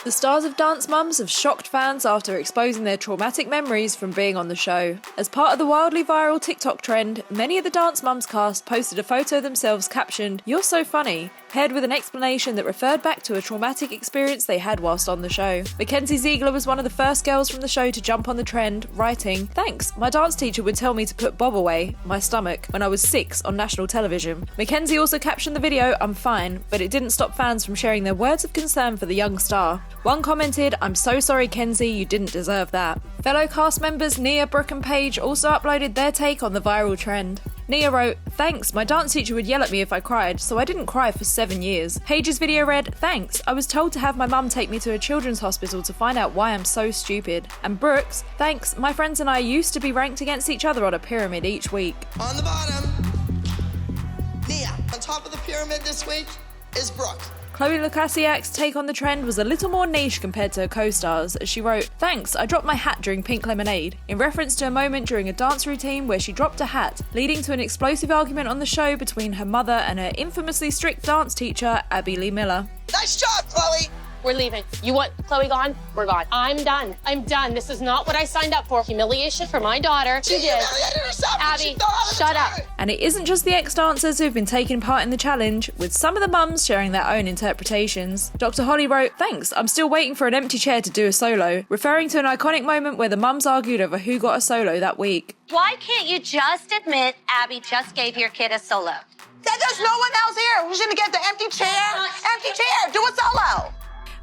The stars of Dance Mums have shocked fans after exposing their traumatic memories from being on the show. As part of the wildly viral TikTok trend, many of the Dance Mums cast posted a photo of themselves captioned, "You're so funny," paired with an explanation that referred back to a traumatic experience they had whilst on the show. Mackenzie Ziegler was one of the first girls from the show to jump on the trend, writing, "Thanks, my dance teacher would tell me to put Bob away, my stomach, when I was 6 on national television." Mackenzie also captioned the video, "I'm fine," but it didn't stop fans from sharing their words of concern for the young star. One commented, "I'm so sorry Kenzie, you didn't deserve that." Fellow cast members Nia, Brooke and Paige also uploaded their take on the viral trend. Nia wrote, "Thanks, my dance teacher would yell at me if I cried, so I didn't cry for 7 years." Paige's video read, "Thanks, I was told to have my mum take me to a children's hospital to find out why I'm so stupid." And Brooks, "Thanks, my friends and I used to be ranked against each other on a pyramid each week." On the bottom, Nia. On top of the pyramid this week is Brooke. Chloe Lukasiak's take on the trend was a little more niche compared to her co-stars, as she wrote, "Thanks, I dropped my hat during Pink Lemonade," in reference to a moment during a dance routine where she dropped a hat, leading to an explosive argument on the show between her mother and her infamously strict dance teacher, Abby Lee Miller. Nice job, Chloe! We're leaving. You want Chloe gone? We're gone. I'm done. I'm done. This is not what I signed up for. Humiliation for my daughter. She humiliated herself. Abby, shut up. And it isn't just the ex-dancers who've been taking part in the challenge, with some of the mums sharing their own interpretations. Dr. Holly wrote, "Thanks, I'm still waiting for an empty chair to do a solo," referring to an iconic moment where the mums argued over who got a solo that week. Why can't you just admit Abby just gave your kid a solo? There's no one else here who's gonna get the empty chair. Empty chair, do a solo.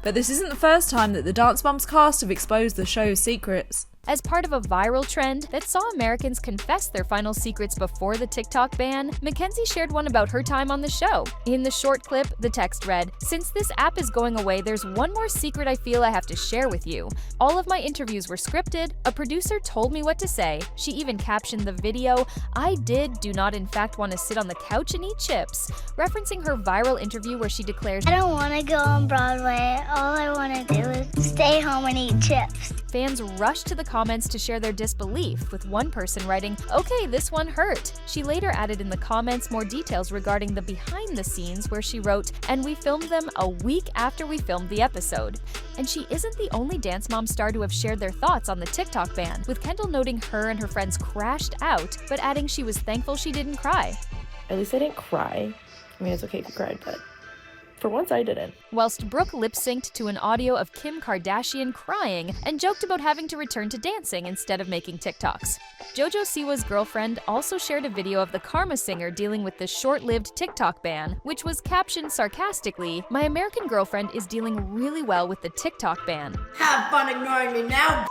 But this isn't the first time that the Dance Mums cast have exposed the show's secrets. As part of a viral trend that saw Americans confess their final secrets before the TikTok ban, Mackenzie shared one about her time on the show. In the short clip, the text read, "Since this app is going away, there's one more secret I feel I have to share with you. All of my interviews were scripted, a producer told me what to say." She even captioned the video, "I do not in fact want to sit on the couch and eat chips," referencing her viral interview where she declares, "I don't want to go on Broadway. All I want to do is stay home and eat chips." Fans rushed to the comments to share their disbelief, with one person writing, "Okay, this one hurt." She later added in the comments more details regarding the behind the scenes where she wrote, "And we filmed them a week after we filmed the episode." And she isn't the only Dance Mom star to have shared their thoughts on the TikTok ban, with Kendall noting her and her friends crashed out, but adding she was thankful she didn't cry. At least I didn't cry. I mean, it's okay if you cried, but for once I didn't. Whilst Brooke lip-synced to an audio of Kim Kardashian crying and joked about having to return to dancing instead of making TikToks. JoJo Siwa's girlfriend also shared a video of the Karma singer dealing with the short-lived TikTok ban, which was captioned sarcastically, "My American girlfriend is dealing really well with the TikTok ban." Have fun ignoring me now.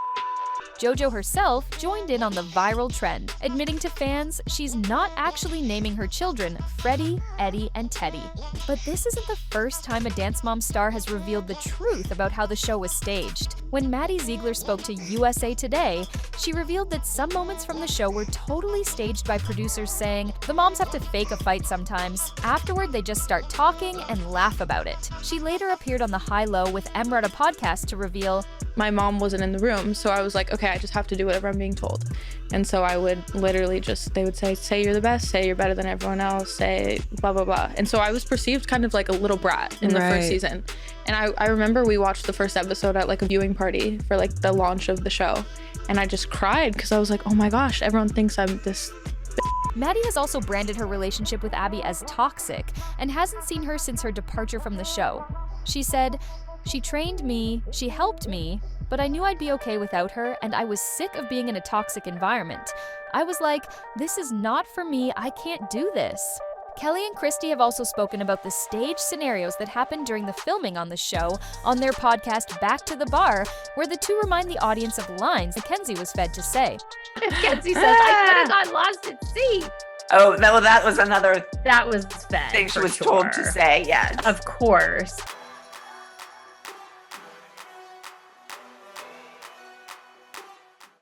JoJo herself joined in on the viral trend, admitting to fans she's not actually naming her children Freddie, Eddie, and Teddy. But this isn't the first time a Dance Mom star has revealed the truth about how the show was staged. When Maddie Ziegler spoke to USA Today, she revealed that some moments from the show were totally staged by producers saying, "The moms have to fake a fight sometimes. Afterward, they just start talking and laugh about it." She later appeared on The High Low with Emrata podcast to reveal, "My mom wasn't in the room, so I was like, okay, I just have to do whatever I'm being told." And so I would literally they would say you're the best, say you're better than everyone else, say blah, blah, blah. And so I was perceived kind of like a little brat in the first season. And I remember we watched the first episode at like a viewing party for like the launch of the show. And I just cried because I was like, oh my gosh, everyone thinks I'm this. Maddie has also branded her relationship with Abby as toxic and hasn't seen her since her departure from the show. She said, "She trained me, she helped me, but I knew I'd be okay without her, and I was sick of being in a toxic environment. I was like, this is not for me, I can't do this." Kelly and Christy have also spoken about the stage scenarios that happened during the filming on the show on their podcast Back to the Bar, where the two remind the audience of lines Mackenzie was fed to say. Mackenzie says, "I could have gotten lost at sea." Oh, no, that was another That was fed. thing she was sure. told to say, yes. Of course.